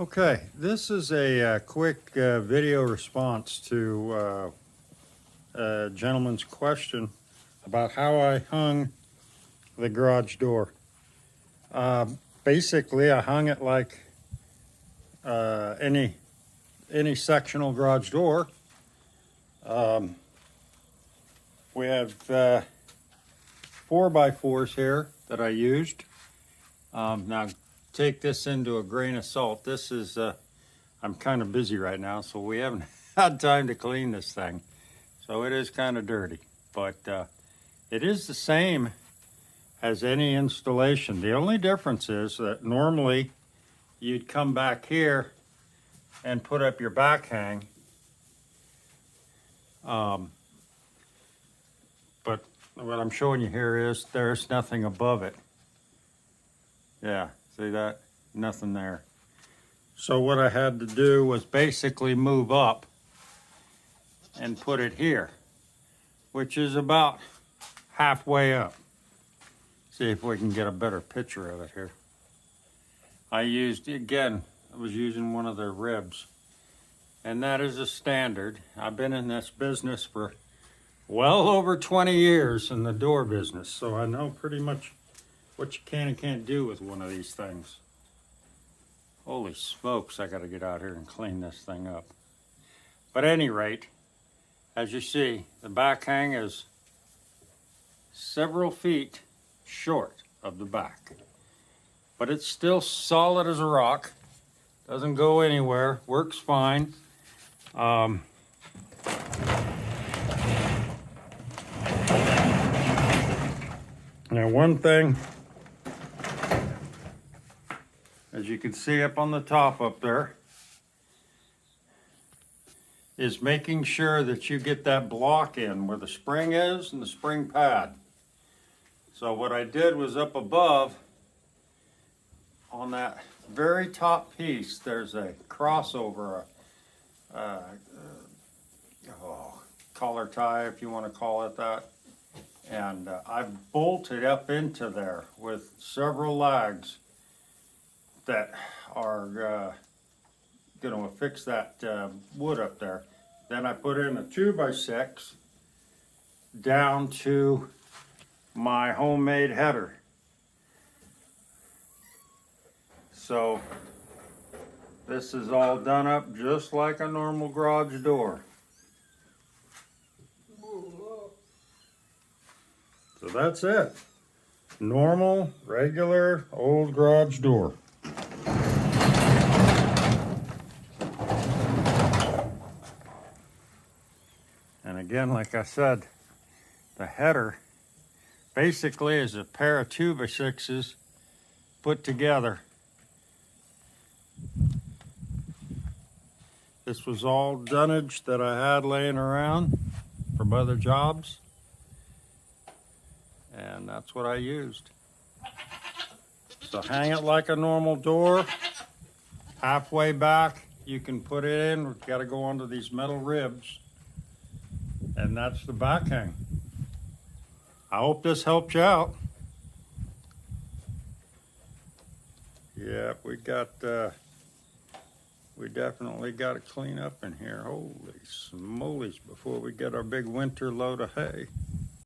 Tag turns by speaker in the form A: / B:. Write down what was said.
A: Okay, this is a quick video response to a gentleman's question about how I hung the garage door. Basically, I hung it like any sectional garage door. We have 4x4s here that I used. Now, take this into a grain of salt. This is, I'm kind of busy right now, so we haven't had time to clean this thing. So it is kind of dirty, but it is the same as any installation. The only difference is that normally you'd come back here and put up your back hang. But what I'm showing you here is there's nothing above it. Yeah, see that? Nothing there. So what I had to do was basically move up and put it here, which is about halfway up. See if we can get a better picture of it here. I used, again, I was using one of their ribs, and that is a standard. I've been in this business for well over 20 years in the door business, so I know pretty much what you can and can't do with one of these things. Holy smokes, I gotta get out here and clean this thing up. But at any rate, as you see, the back hang is several feet short of the back. But it's still solid as a rock. Doesn't go anywhere, works fine. Now one thing, as you can see up on the top up there, is making sure that you get that block in where the spring is and the spring pad. So what I did was up above, on that very top piece, there's a crossover, collar tie, if you want to call it that. And I've bolted up into there with several lags that are going to affix that wood up there. Then I put in a 2x6 down to my homemade header. So this is all done up just like a normal garage door. So that's it. Normal, regular, old garage door. And again, like I said, the header basically is a pair of 2x6s put together. This was all dunnage that I had laying around from other jobs. And that's what I used. So hang it like a normal door. Halfway back, you can put it in. We've got to go onto these metal ribs. And that's the back hang. I hope this helped you out. Yeah, we definitely got to clean up in here. Holy smolies, before we get our big winter load of hay.